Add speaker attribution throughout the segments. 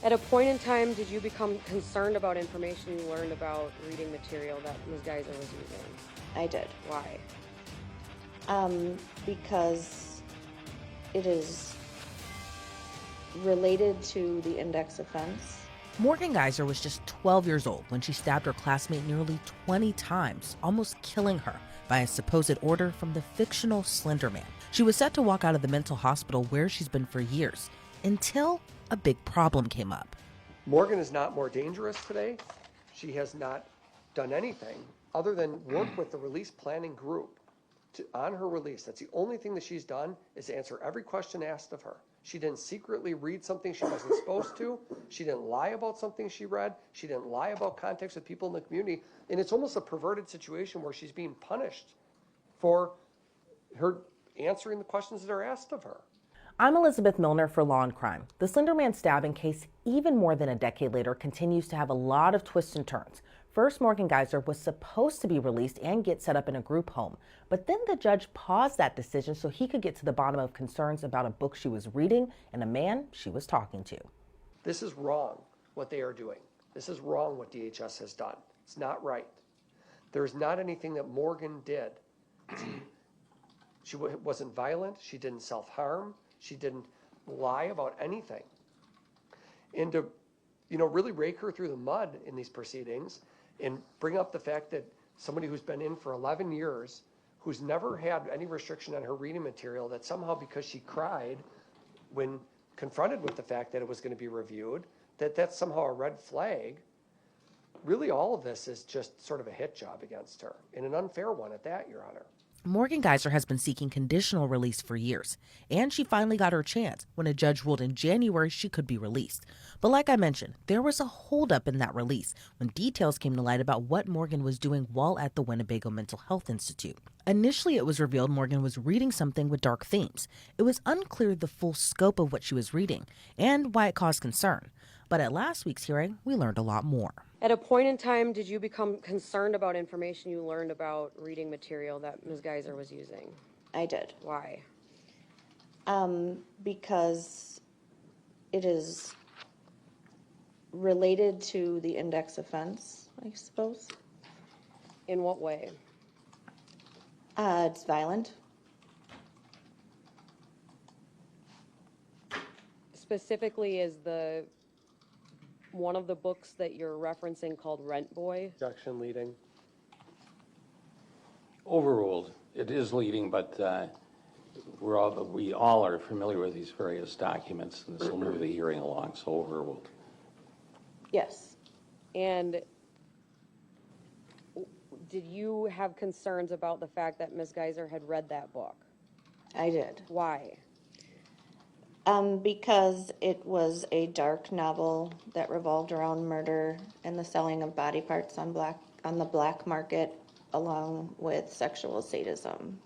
Speaker 1: At a point in time, did you become concerned about information you learned about reading material that Ms. Geiser was using?
Speaker 2: I did.
Speaker 1: Why?
Speaker 2: Because it is related to the index offense.
Speaker 3: Morgan Geiser was just 12 years old when she stabbed her classmate nearly 20 times, almost killing her by a supposed order from the fictional Slender Man. She was set to walk out of the mental hospital where she's been for years, until a big problem came up.
Speaker 4: Morgan is not more dangerous today. She has not done anything other than work with the release planning group on her release. That's the only thing that she's done, is answer every question asked of her. She didn't secretly read something she wasn't supposed to. She didn't lie about something she read. She didn't lie about contacts with people in the community. And it's almost a perverted situation where she's being punished for her answering the questions that are asked of her.
Speaker 3: I'm Elizabeth Milner for Law&Crime. The Slender Man stabbing case, even more than a decade later, continues to have a lot of twists and turns. First, Morgan Geiser was supposed to be released and get set up in a group home, but then the judge paused that decision so he could get to the bottom of concerns about a book she was reading and a man she was talking to.
Speaker 4: This is wrong, what they are doing. This is wrong, what DHS has done. It's not right. There's not anything that Morgan did. She wasn't violent. She didn't self-harm. She didn't lie about anything. And to, really rake her through the mud in these proceedings and bring up the fact that somebody who's been in for 11 years, who's never had any restriction on her reading material, that somehow because she cried when confronted with the fact that it was going to be reviewed, that's somehow a red flag. Really, all of this is just sort of a hit job against her, and an unfair one at that, Your Honor.
Speaker 3: Morgan Geiser has been seeking conditional release for years, and she finally got her chance when a judge ruled in January she could be released. But like I mentioned, there was a holdup in that release when details came to light about what Morgan was doing while at the Winnebago Mental Health Institute. Initially, it was revealed Morgan was reading something with dark themes. It was unclear the full scope of what she was reading and why it caused concern. But at last week's hearing, we learned a lot more.
Speaker 1: At a point in time, did you become concerned about information you learned about reading material that Ms. Geiser was using?
Speaker 2: I did.
Speaker 1: Why?
Speaker 2: Because it is related to the index offense, I suppose.
Speaker 1: In what way?
Speaker 2: It's violent.
Speaker 1: Specifically, is one of the books that you're referencing called Rent Boy?
Speaker 4: Objection leading.
Speaker 5: Overruled. It is leading, but we all are familiar with these various documents, and this will move the hearing along, so overruled.
Speaker 2: Yes.
Speaker 1: And did you have concerns about the fact that Ms. Geiser had read that book?
Speaker 2: I did.
Speaker 1: Why?
Speaker 2: Because it was a dark novel that revolved around murder and the selling of body parts on the black market, along with sexual sadism.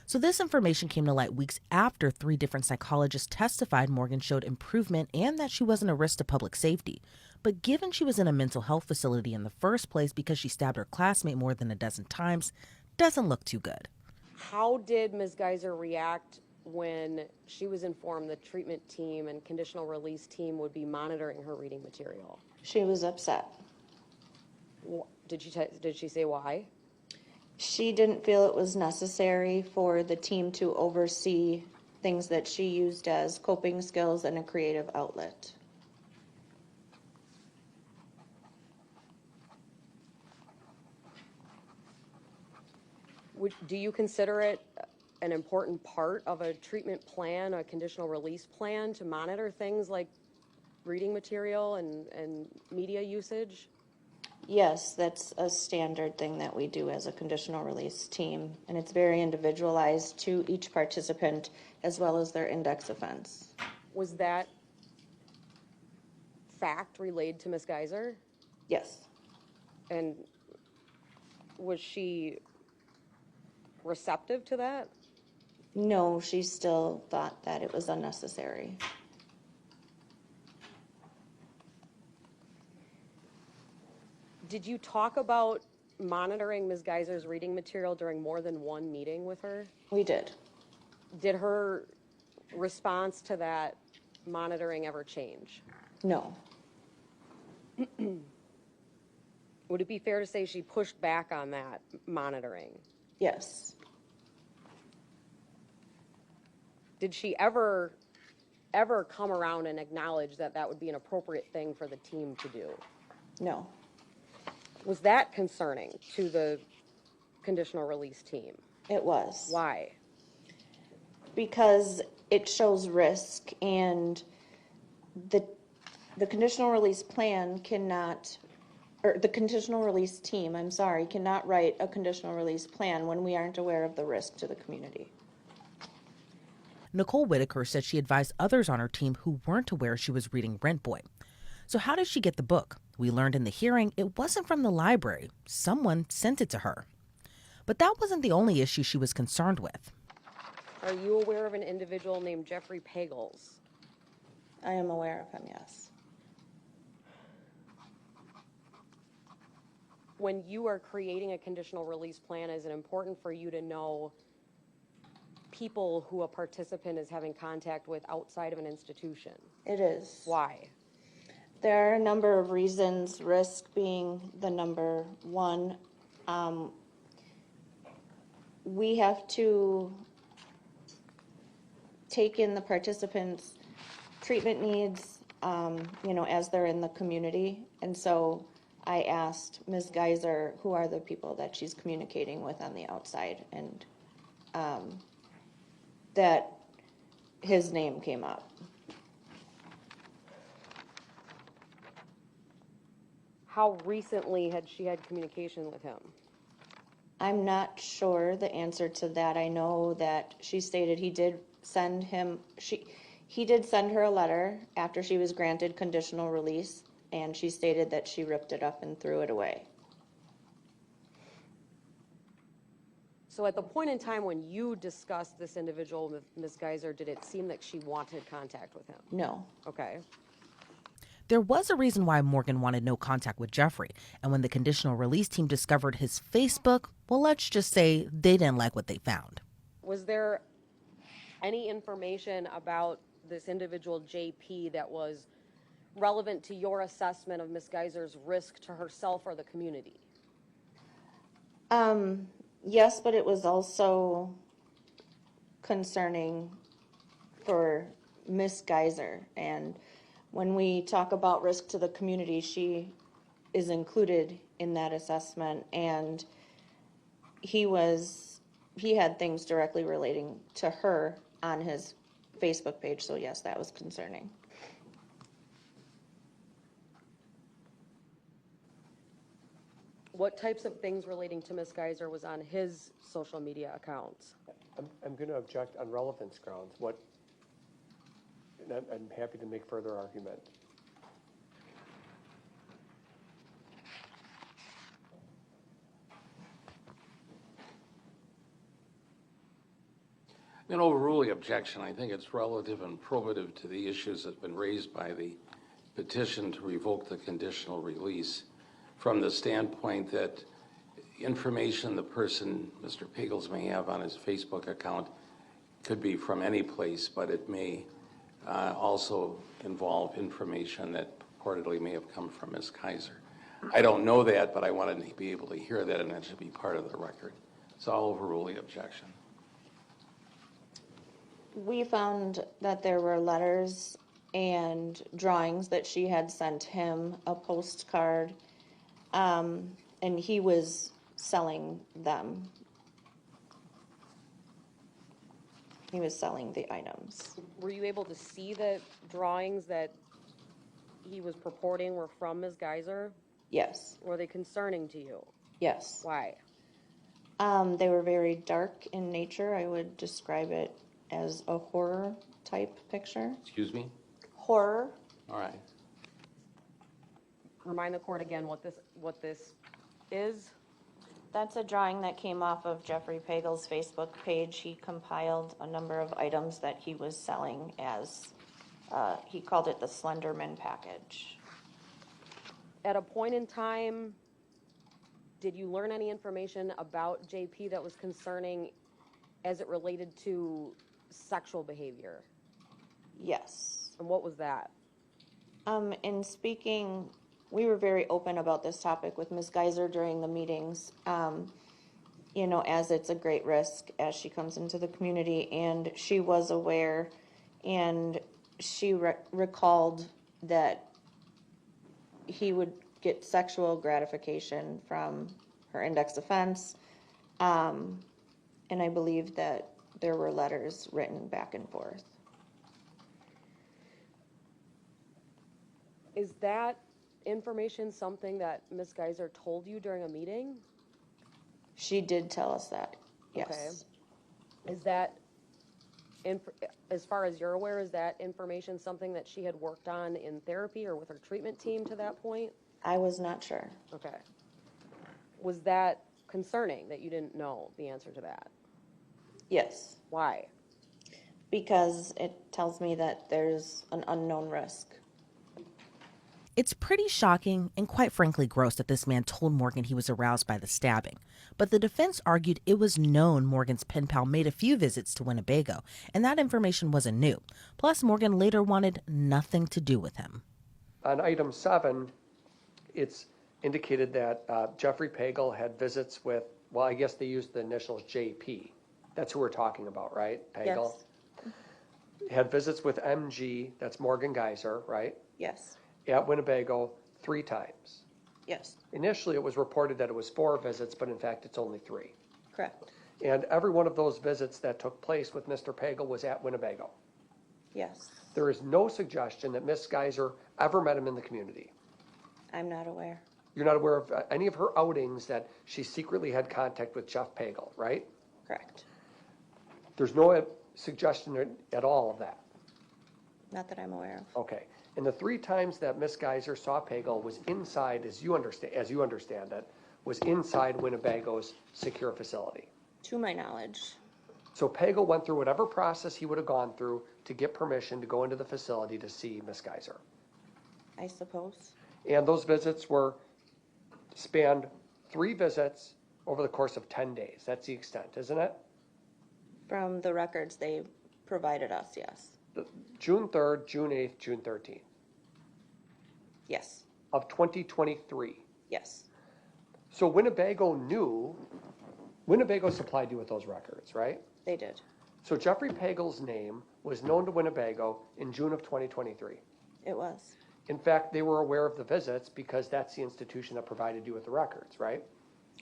Speaker 3: So this information came to light weeks after 3 different psychologists testified Morgan showed improvement and that she wasn't a risk to public safety. But given she was in a mental health facility in the first place because she stabbed her classmate more than a dozen times, doesn't look too good.
Speaker 1: How did Ms. Geiser react when she was informed the treatment team and conditional release team would be monitoring her reading material?
Speaker 2: She was upset.
Speaker 1: Did she say why?
Speaker 2: She didn't feel it was necessary for the team to oversee things that she used as coping skills and a creative outlet.
Speaker 1: Do you consider it an important part of a treatment plan, a conditional release plan, to monitor things like reading material and media usage?
Speaker 2: Yes, that's a standard thing that we do as a conditional release team, and it's very individualized to each participant as well as their index offense.
Speaker 1: Was that fact relayed to Ms. Geiser?
Speaker 2: Yes.
Speaker 1: And was she receptive to that?
Speaker 2: No, she still thought that it was unnecessary.
Speaker 1: Did you talk about monitoring Ms. Geiser's reading material during more than one meeting with her?
Speaker 2: We did.
Speaker 1: Did her response to that monitoring ever change?
Speaker 2: No.
Speaker 1: Would it be fair to say she pushed back on that monitoring?
Speaker 2: Yes.
Speaker 1: Did she ever come around and acknowledge that that would be an appropriate thing for the team to do?
Speaker 2: No.
Speaker 1: Was that concerning to the conditional release team?
Speaker 2: It was.
Speaker 1: Why?
Speaker 2: Because it shows risk, and the conditional release plan cannot, or the conditional release team, I'm sorry, cannot write a conditional release plan when we aren't aware of the risk to the community.
Speaker 3: Nicole Whitaker said she advised others on her team who weren't aware she was reading Rent Boy. So how did she get the book? We learned in the hearing it wasn't from the library. Someone sent it to her. But that wasn't the only issue she was concerned with.
Speaker 1: Are you aware of an individual named Jeffrey Pagels?
Speaker 2: I am aware of him, yes.
Speaker 1: When you are creating a conditional release plan, is it important for you to know people who a participant is having contact with outside of an institution?
Speaker 2: It is.
Speaker 1: Why?
Speaker 2: There are a number of reasons, risk being the number one. We have to take in the participants' treatment needs, as they're in the community. And so I asked Ms. Geiser, who are the people that she's communicating with on the outside, and that his name came up.
Speaker 1: How recently had she had communication with him?
Speaker 2: I'm not sure the answer to that. I know that she stated he did send her a letter after she was granted conditional release, and she stated that she ripped it up and threw it away.
Speaker 1: So at the point in time when you discussed this individual with Ms. Geiser, did it seem that she wanted contact with him?
Speaker 2: No.
Speaker 1: Okay.
Speaker 3: There was a reason why Morgan wanted no contact with Jeffrey, and when the conditional release team discovered his Facebook, well, let's just say they didn't like what they found.
Speaker 1: Was there any information about this individual JP that was relevant to your assessment of Ms. Geiser's risk to herself or the community?
Speaker 2: Yes, but it was also concerning for Miss Geiser. And when we talk about risk to the community, she is included in that assessment. And he had things directly relating to her on his Facebook page. So yes, that was concerning.
Speaker 1: What types of things relating to Ms. Geiser was on his social media accounts?
Speaker 4: I'm going to object on relevance grounds. And I'm happy to make further argument.
Speaker 5: In overrule the objection, I think it's relative and probative to the issues that have been raised by the petition to revoke the conditional release, from the standpoint that information the person, Mr. Pagels, may have on his Facebook account could be from any place, but it may also involve information that purportedly may have come from Ms. Kaiser. I don't know that, but I wanted to be able to hear that, and that should be part of the record. So I'll overrule the objection.
Speaker 2: We found that there were letters and drawings that she had sent him, a postcard, and he was selling them. He was selling the items.
Speaker 1: Were you able to see the drawings that he was purporting were from Ms. Geiser?
Speaker 2: Yes.
Speaker 1: Were they concerning to you?
Speaker 2: Yes.
Speaker 1: Why?
Speaker 2: They were very dark in nature. I would describe it as a horror type picture.
Speaker 5: Excuse me?
Speaker 2: Horror.
Speaker 5: All right.
Speaker 1: Remind the court again what this is.
Speaker 2: That's a drawing that came off of Jeffrey Pagel's Facebook page. He compiled a number of items that he was selling as, he called it the Slender Man package.
Speaker 1: At a point in time, did you learn any information about JP that was concerning as it related to sexual behavior?
Speaker 2: Yes.
Speaker 1: And what was that?
Speaker 2: In speaking, we were very open about this topic with Ms. Geiser during the meetings. You know, as it's a great risk as she comes into the community, and she was aware, and she recalled that he would get sexual gratification from her index offense, and I believe that there were letters written back and forth.
Speaker 1: Is that information something that Ms. Geiser told you during a meeting?
Speaker 2: She did tell us that, yes.
Speaker 1: Okay. Is that, as far as you're aware, is that information something that she had worked on in therapy or with her treatment team to that point?
Speaker 2: I was not sure.
Speaker 1: Okay. Was that concerning that you didn't know the answer to that?
Speaker 2: Yes,
Speaker 1: Why?
Speaker 2: because it tells me that there's an unknown risk.
Speaker 3: It's pretty shocking and quite frankly gross that this man told Morgan he was aroused by the stabbing. But the defense argued it was known Morgan's pen pal made a few visits to Winnebago, and that information wasn't new. Plus, Morgan later wanted nothing to do with him.
Speaker 4: On item 7, it's indicated that Jeffrey Pagel had visits with, well, I guess they used the initials JP. That's who we're talking about, right? Pagel?
Speaker 2: Yes.
Speaker 4: Had visits with MG, that's Morgan Geiser, right?
Speaker 2: Yes,
Speaker 4: At Winnebago 3 times.
Speaker 2: yes,
Speaker 4: Initially, it was reported that it was 4 visits, but in fact, it's only 3.
Speaker 2: correct.
Speaker 4: And every one of those visits that took place with Mr. Pagel was at Winnebago.
Speaker 2: Yes,
Speaker 4: There is no suggestion that Miss Geiser ever met him in the community.
Speaker 2: I'm not aware.
Speaker 4: You're not aware of any of her outings that she secretly had contact with Jeff Pagel, right?
Speaker 2: Correct.
Speaker 4: There's no suggestion at all of that.
Speaker 2: Not that I'm aware of.
Speaker 4: Okay. And the 3 times that Miss Geiser saw Pagel was inside, as you understand it, was inside Winnebago's secure facility.
Speaker 2: To my knowledge,
Speaker 4: So Pagel went through whatever process he would have gone through to get permission to go into the facility to see Miss Geiser.
Speaker 2: I suppose.
Speaker 4: And those visits spanned 3 visits over the course of 10 days. That's the extent, isn't it?
Speaker 2: From the records they provided us, yes.
Speaker 4: June 3rd, June 8th, June 13th
Speaker 2: Yes,
Speaker 4: of 2023.
Speaker 2: yes,
Speaker 4: So Winnebago supplied you with those records, right?
Speaker 2: they did.
Speaker 4: So Jeffrey Pagel's name was known to Winnebago in June of 2023.
Speaker 2: It was.
Speaker 4: In fact, they were aware of the visits because that's the institution that provided you with the records, right?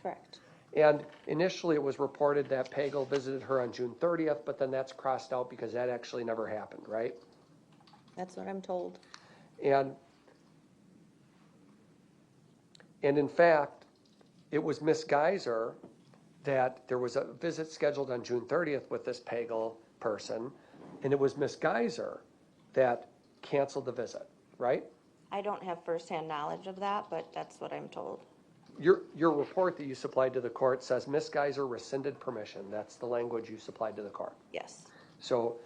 Speaker 2: Correct.
Speaker 4: And initially it was reported that Pagel visited her on June 30th, but then that's crossed out because that actually never happened, right?
Speaker 2: That's what I'm told.
Speaker 4: And in fact, it was Miss Geiser that there was a visit scheduled on June 30th with this Pagel person, and it was Miss Geiser that canceled the visit, right?
Speaker 2: I don't have firsthand knowledge of that, but that's what I'm told.
Speaker 4: Your report that you supplied to the court says Miss Geiser rescinded permission. That's the language you supplied to the court.
Speaker 2: Yes,
Speaker 4: So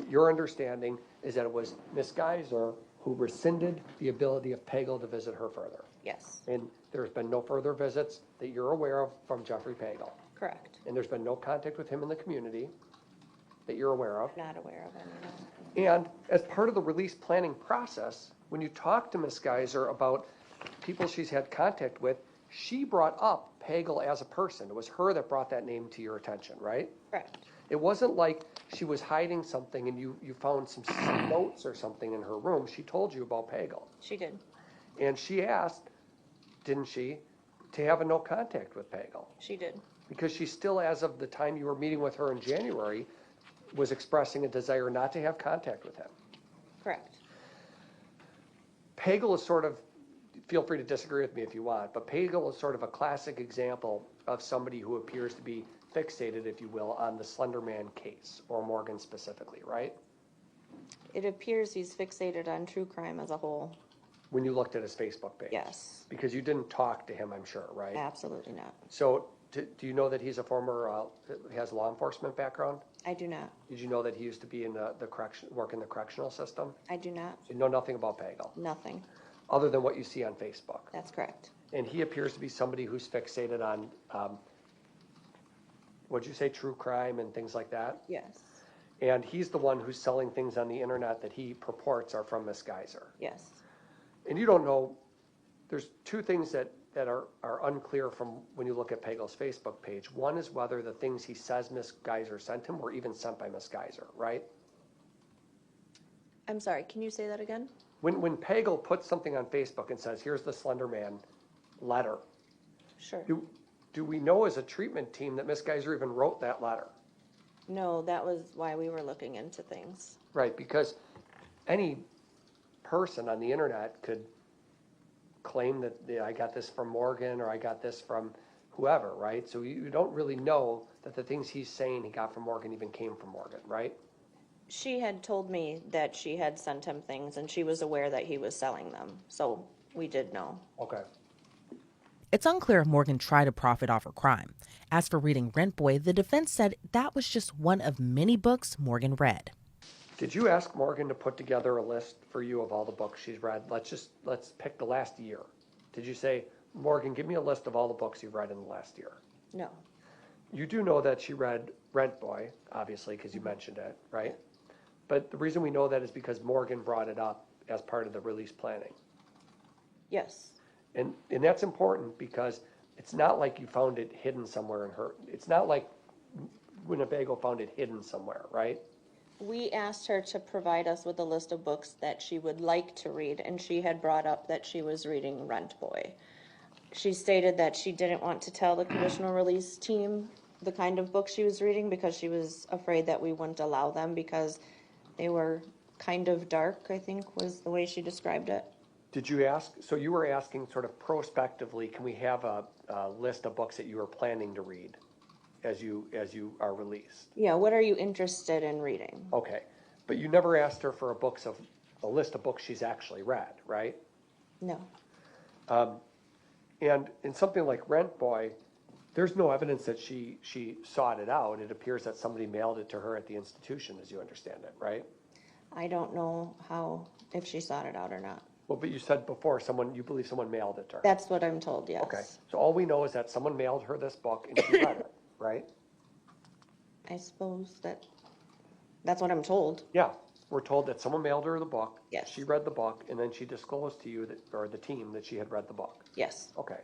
Speaker 4: your understanding is that it was Miss Geiser who rescinded the ability of Pagel to visit her further.
Speaker 2: yes,
Speaker 4: And there's been no further visits that you're aware of from Jeffrey Pagel.
Speaker 2: correct.
Speaker 4: And there's been no contact with him in the community that you're aware of.
Speaker 2: Not aware of any.
Speaker 4: And as part of the release planning process, when you talk to Miss Geiser about people she's had contact with, she brought up Pagel as a person. It was her that brought that name to your attention, right?
Speaker 2: Correct.
Speaker 4: It wasn't like she was hiding something and you found some notes or something in her room. She told you about Pagel.
Speaker 2: She did.
Speaker 4: And she asked, didn't she, to have a no contact with Pagel?
Speaker 2: She did.
Speaker 4: Because she still, as of the time you were meeting with her in January, was expressing a desire not to have contact with him.
Speaker 2: Correct.
Speaker 4: Pagel is sort of, feel free to disagree with me if you want, but Pagel is sort of a classic example of somebody who appears to be fixated, if you will, on the Slender Man case, or Morgan specifically, right?
Speaker 2: It appears he's fixated on true crime as a whole.
Speaker 4: When you looked at his Facebook page.
Speaker 2: Yes,
Speaker 4: Because you didn't talk to him, I'm sure, right?
Speaker 2: absolutely not.
Speaker 4: So do you know that he's a former, has law enforcement background?
Speaker 2: I do not.
Speaker 4: Did you know that he used to be in the work in the correctional system?
Speaker 2: I do not.
Speaker 4: So you know nothing about Pagel,
Speaker 2: Nothing.
Speaker 4: other than what you see on Facebook.
Speaker 2: That's correct.
Speaker 4: And he appears to be somebody who's fixated on, what'd you say, true crime and things like that?
Speaker 2: Yes.
Speaker 4: And he's the one who's selling things on the internet that he purports are from Miss Geiser.
Speaker 2: Yes.
Speaker 4: And you don't know, there's two things that are unclear from when you look at Pagel's Facebook page. One is whether the things he says Miss Geiser sent him were even sent by Miss Geiser, right?
Speaker 2: I'm sorry, can you say that again?
Speaker 4: When Pagel puts something on Facebook and says, here's the Slender Man letter,
Speaker 2: Sure.
Speaker 4: do we know as a treatment team that Miss Geiser even wrote that letter?
Speaker 2: No, that was why we were looking into things.
Speaker 4: Right, because any person on the internet could claim that I got this from Morgan or I got this from whoever, right? So you don't really know that the things he's saying he got from Morgan even came from Morgan, right?
Speaker 2: She had told me that she had sent him things and she was aware that he was selling them. So we did know.
Speaker 4: Okay.
Speaker 3: It's unclear if Morgan tried to profit off her crime. As for reading Rent Boy, the defense said that was just one of many books Morgan read.
Speaker 4: Did you ask Morgan to put together a list for you of all the books she's read? Let's pick the last year. Did you say, Morgan, give me a list of all the books you've read in the last year?
Speaker 2: No.
Speaker 4: You do know that she read Rent Boy, obviously, because you mentioned it, right? But the reason we know that is because Morgan brought it up as part of the release planning.
Speaker 2: Yes.
Speaker 4: And that's important because it's not like you found it hidden somewhere in her. It's not like Winnebago found it hidden somewhere, right?
Speaker 2: We asked her to provide us with a list of books that she would like to read, and she had brought up that she was reading Rent Boy. She stated that she didn't want to tell the conditional release team the kind of books she was reading because she was afraid that we wouldn't allow them because they were kind of dark, I think was the way she described it.
Speaker 4: Did you ask, so you were asking sort of prospectively, can we have a list of books that you are planning to read as you are released?
Speaker 2: Yeah, what are you interested in reading?
Speaker 4: Okay, but you never asked her for a list of books she's actually read, right?
Speaker 2: No.
Speaker 4: And in something like Rent Boy, there's no evidence that she sought it out. It appears that somebody mailed it to her at the institution, as you understand it, right?
Speaker 2: I don't know if she sought it out or not.
Speaker 4: Well, but you said before you believe someone mailed it to her.
Speaker 2: That's what I'm told, yes.
Speaker 4: Okay, so all we know is that someone mailed her this book and she read it, right?
Speaker 2: I suppose that's what I'm told.
Speaker 4: Yeah, we're told that someone mailed her the book.
Speaker 2: Yes.
Speaker 4: She read the book, and then she disclosed to you or the team that she had read the book.
Speaker 2: Yes.
Speaker 4: Okay,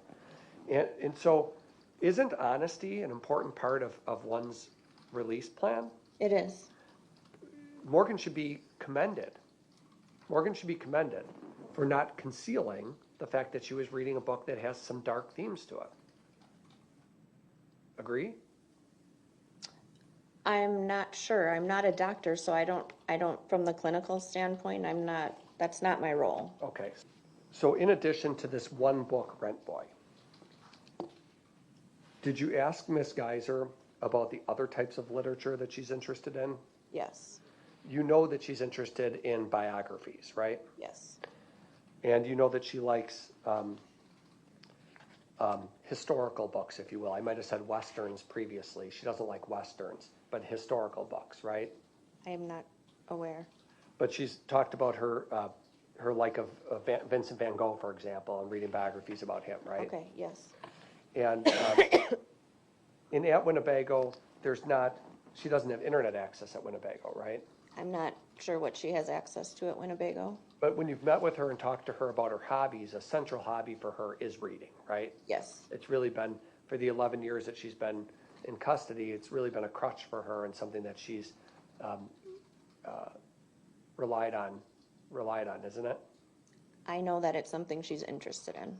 Speaker 4: and so isn't honesty an important part of one's release plan?
Speaker 2: It is.
Speaker 4: Morgan should be commended. Morgan should be commended for not concealing the fact that she was reading a book that has some dark themes to it. Agree?
Speaker 2: I'm not sure. I'm not a doctor, so I don't, from the clinical standpoint, that's not my role.
Speaker 4: Okay. So in addition to this one book, Rent Boy, did you ask Miss Geiser about the other types of literature that she's interested in?
Speaker 2: Yes.
Speaker 4: You know that she's interested in biographies, right?
Speaker 2: Yes.
Speaker 4: And you know that she likes historical books, if you will. I might have said Westerns previously. She doesn't like Westerns, but historical books, right?
Speaker 2: I am not aware.
Speaker 4: But she's talked about her like of Vincent van Gogh, for example, and reading biographies about him, right?
Speaker 2: Okay, yes.
Speaker 4: And at Winnebago, she doesn't have internet access at Winnebago, right?
Speaker 2: I'm not sure what she has access to at Winnebago.
Speaker 4: But when you've met with her and talked to her about her hobbies, a central hobby for her is reading, right?
Speaker 2: Yes.
Speaker 4: It's really been, for the 11 years that she's been in custody, it's really been a crutch for her and something that she's relied on, isn't it?
Speaker 2: I know that it's something she's interested in.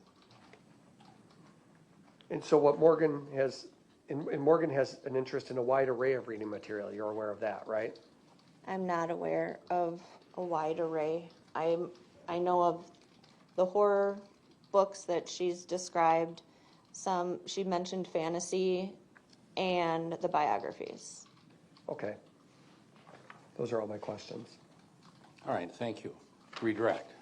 Speaker 4: And so what Morgan has, and Morgan has an interest in a wide array of reading material. You're aware of that, right?
Speaker 2: I'm not aware of a wide array. I know of the horror books that she's described. She mentioned fantasy and the biographies.
Speaker 4: Okay. Those are all my questions.
Speaker 5: All right, thank you. Redirect.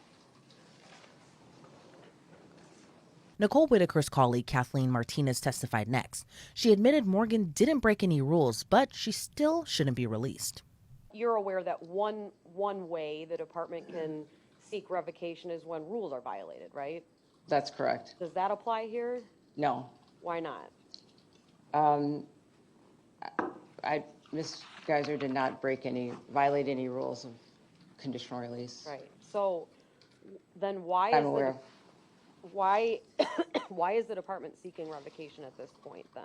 Speaker 3: Nicole Whitaker's colleague Kathleen Martinez testified next. She admitted Morgan didn't break any rules, but she still shouldn't be released.
Speaker 1: You're aware that one way the department can seek revocation is when rules are violated, right?
Speaker 6: That's correct.
Speaker 1: Does that apply here?
Speaker 6: No.
Speaker 1: Why not?
Speaker 6: I Ms. Geiser did not violate any rules of conditional release.
Speaker 1: Right. So then why
Speaker 6: I'm
Speaker 1: is
Speaker 6: aware
Speaker 1: the,
Speaker 6: of.
Speaker 1: why, why is the department seeking revocation at this point then?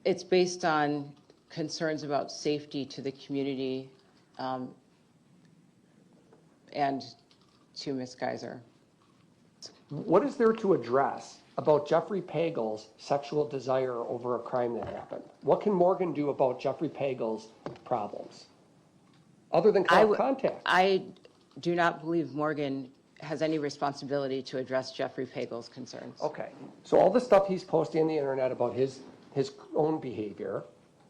Speaker 6: It's based on concerns about safety to the community and to Ms. Geiser.
Speaker 4: What is there to address about Jeffrey Pagel's sexual desire over a crime that happened? What can Morgan do about Jeffrey Pagel's problems, other than contact?
Speaker 6: I do not believe Morgan has any responsibility to address Jeffrey Pagel's concerns.
Speaker 4: Okay, so all the stuff he's posting on the internet about his own behavior,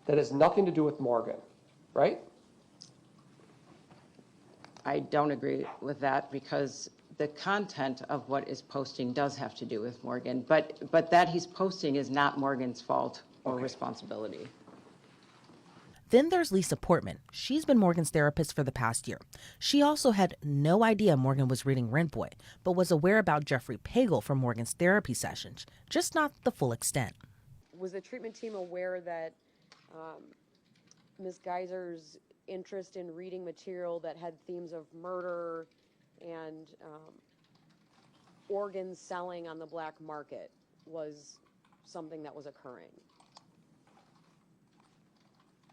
Speaker 4: that has nothing to do with Morgan, right?
Speaker 6: I don't agree with that because the content of what is posting does have to do with Morgan, but that he's posting is not Morgan's fault or responsibility.
Speaker 3: Then there's Lisa Portman. She's been Morgan's therapist for the past year. She also had no idea Morgan was reading Rent Boy, but was aware about Jeffrey Pagel from Morgan's therapy sessions, just not the full extent.
Speaker 1: Was the treatment team aware that Ms. Geiser's interest in reading material that had themes of murder and organ selling on the black market was something that was occurring?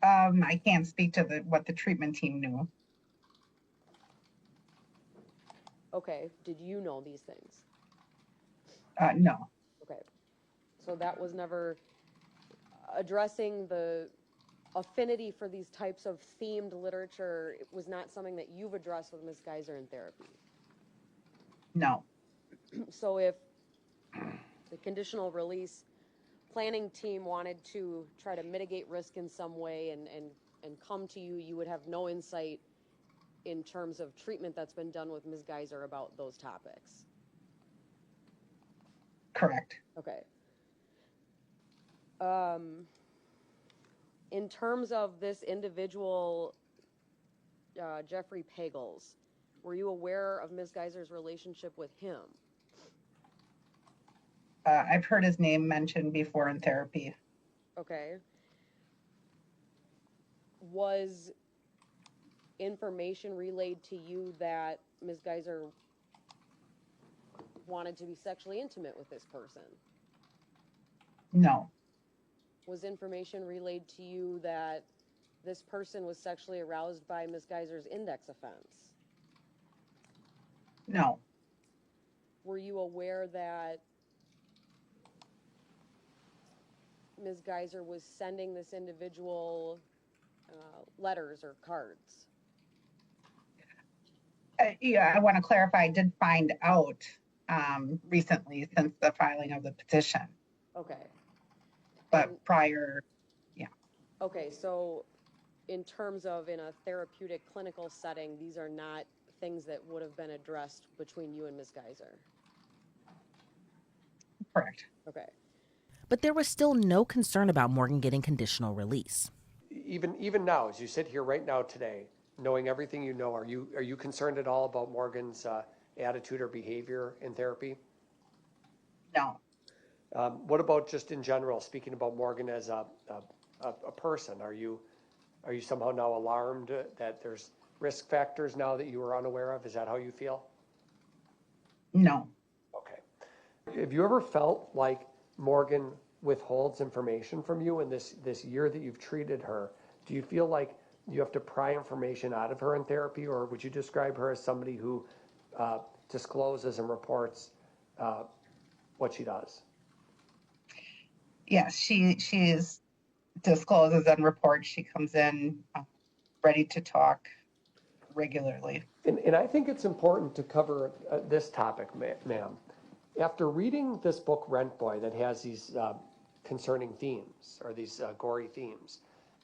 Speaker 7: I can't speak to what the treatment team knew.
Speaker 1: Okay, did you know these things?
Speaker 7: No.
Speaker 1: Okay, so that was never addressing the affinity for these types of themed literature. It was not something that you've addressed with Ms. Geiser in therapy.
Speaker 7: No.
Speaker 1: So if the conditional release planning team wanted to try to mitigate risk in some way and come to you, you would have no insight in terms of treatment that's been done with Ms. Geiser about those topics.
Speaker 7: Correct.
Speaker 1: Okay. In terms of this individual, Jeffrey Pagels, were you aware of Ms. Geiser's relationship with him?
Speaker 7: I've heard his name mentioned before in therapy.
Speaker 1: Okay. Was information relayed to you that Ms. Geiser wanted to be sexually intimate with this person?
Speaker 7: No.
Speaker 1: Was information relayed to you that this person was sexually aroused by Ms. Geiser's index offense?
Speaker 7: No.
Speaker 1: Were you aware that Ms. Geiser was sending this individual letters or cards?
Speaker 7: Yeah, I want to clarify. I did find out recently since the filing of the petition,
Speaker 1: Okay.
Speaker 7: but prior, yeah.
Speaker 1: Okay, so in terms of in a therapeutic clinical setting, these are not things that would have been addressed between you and Ms. Geiser?
Speaker 7: Correct.
Speaker 1: Okay.
Speaker 3: But there was still no concern about Morgan getting conditional release.
Speaker 4: Even now, as you sit here right now today, knowing everything you know, are you concerned at all about Morgan's attitude or behavior in therapy?
Speaker 7: No.
Speaker 4: What about just in general, speaking about Morgan as a person? Are you somehow now alarmed that there's risk factors now that you were unaware of? Is that how you feel?
Speaker 7: No.
Speaker 4: Okay. Have you ever felt like Morgan withholds information from you in this year that you've treated her? Do you feel like you have to pry information out of her in therapy, or would you describe her as somebody who discloses and reports what she does?
Speaker 7: Yes, she is discloses and reports. She comes in ready to talk regularly.
Speaker 4: And I think it's important to cover this topic, ma'am. After reading this book, Rent Boy, that has these concerning themes, or these gory themes,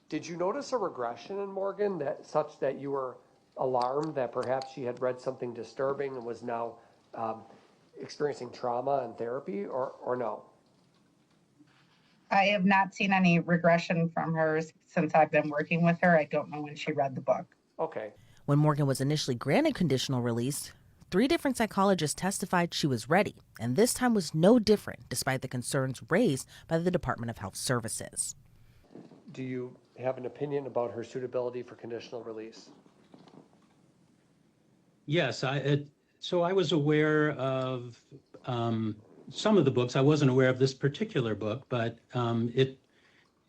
Speaker 4: did you notice a regression in Morgan such that you were alarmed that perhaps she had read something disturbing and was now experiencing trauma in therapy, or no?
Speaker 7: I have not seen any regression from her since I've been working with her. I don't know when she read the book.
Speaker 4: Okay.
Speaker 3: When Morgan was initially granted conditional release, 3 different psychologists testified she was ready, and this time was no different despite the concerns raised by the Department of Health Services.
Speaker 4: Do you have an opinion about her suitability for conditional release?
Speaker 8: Yes, so I was aware of some of the books. I wasn't aware of this particular book, but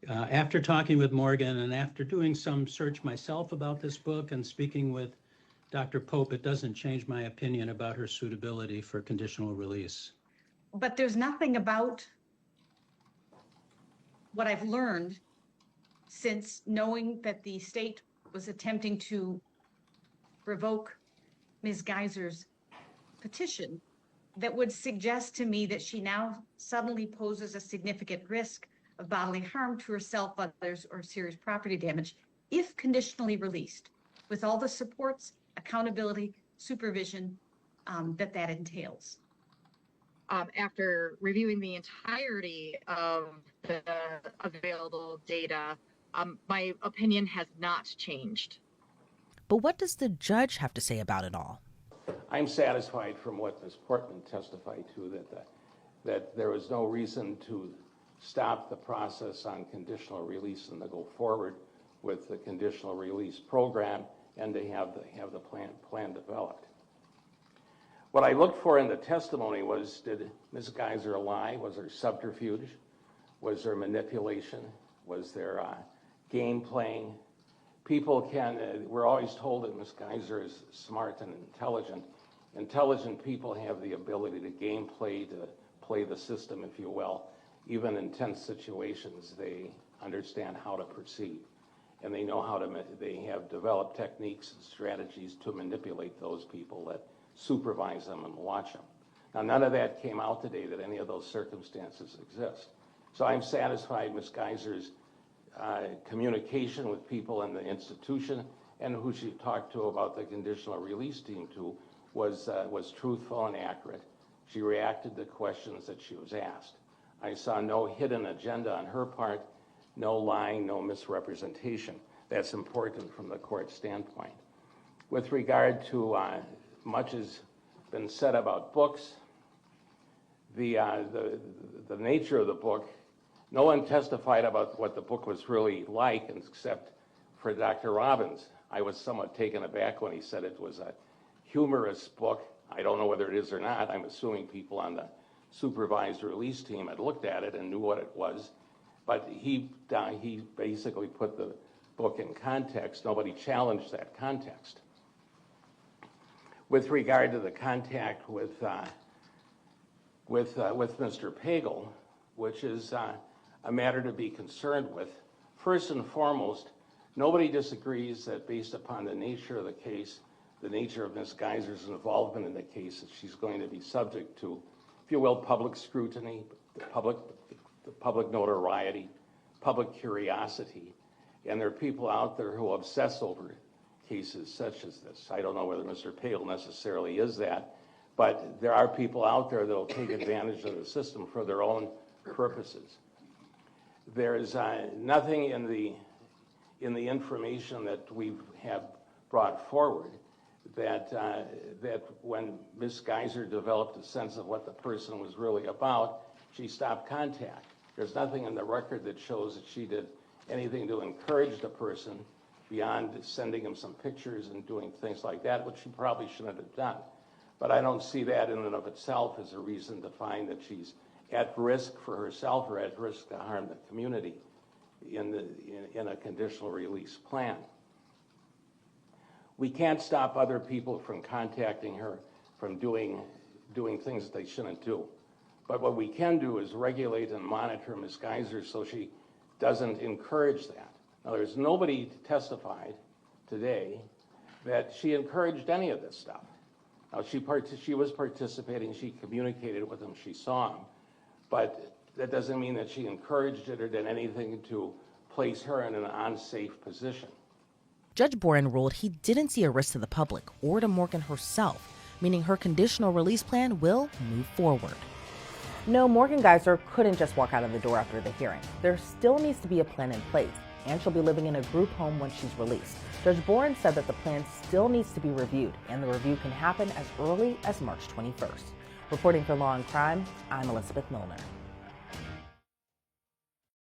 Speaker 8: after talking with Morgan and after doing some search myself about this book and speaking with Dr. Pope, it doesn't change my opinion about her suitability for conditional release.
Speaker 9: But there's nothing about what I've learned since knowing that the state was attempting to revoke Ms. Geiser's petition that would suggest to me that she now suddenly poses a significant risk of bodily harm to herself, others, or serious property damage if conditionally released, with all the supports, accountability, supervision that entails.
Speaker 10: After reviewing the entirety of the available data, my opinion has not changed.
Speaker 3: But what does the judge have to say about it all?
Speaker 5: I'm satisfied from what Ms. Portman testified to that there was no reason to stop the process on conditional release and to go forward with the conditional release program and to have the plan developed. What I looked for in the testimony was, did Ms. Geiser lie? Was there subterfuge? Was there manipulation? Was there game playing? We're always told that Ms. Geiser is smart and intelligent. Intelligent people have the ability to game play, to play the system, if you will. Even in tense situations, they understand how to proceed. And they know they have developed techniques and strategies to manipulate those people that supervise them and watch them. Now, none of that came out today, that any of those circumstances exist. So I'm satisfied Ms. Geiser's communication with people in the institution and who she talked to about the conditional release team too was truthful and accurate. She reacted to questions that she was asked. I saw no hidden agenda on her part, no lying, no misrepresentation. That's important from the court standpoint. With regard to much has been said about books, the nature of the book, no one testified about what the book was really like except for Dr. Robbins. I was somewhat taken aback when he said it was a humorous book. I don't know whether it is or not. I'm assuming people on the supervised release team had looked at it and knew what it was. But he basically put the book in context. Nobody challenged that context. With regard to the contact with Mr. Pagel, which is a matter to be concerned with, first and foremost, nobody disagrees that based upon the nature of the case, the nature of Ms. Geiser's involvement in the case, that she's going to be subject to, if you will, public scrutiny, the public notoriety, public curiosity. And there are people out there who obsess over cases such as this. I don't know whether Mr. Pagel necessarily is that, but there are people out there that will take advantage of the system for their own purposes. There is nothing in the information that we have brought forward that when Ms. Geiser developed a sense of what the person was really about, she stopped contact. There's nothing in the record that shows that she did anything to encourage the person beyond sending him some pictures and doing things like that, which she probably shouldn't have done. But I don't see that in and of itself as a reason to find that she's at risk for herself or at risk to harm the community in a conditional release plan. We can't stop other people from contacting her, from doing things that they shouldn't do. But what we can do is regulate and monitor Ms. Geiser so she doesn't encourage that. Now, there's nobody testified today that she encouraged any of this stuff. Now, she was participating, she communicated with him, she saw him, but that doesn't mean that she encouraged it or did anything to place her in an unsafe position.
Speaker 3: Judge Boren ruled he didn't see a risk to the public or to Morgan herself, meaning her conditional release plan will move forward. No, Morgan Geiser couldn't just walk out of the door after the hearing. There still needs to be a plan in place, and she'll be living in a group home when she's released. Judge Boren said that the plan still needs to be reviewed, and the review can happen as early as March 21st. Reporting for Law and Crime, I'm Elizabeth Milner.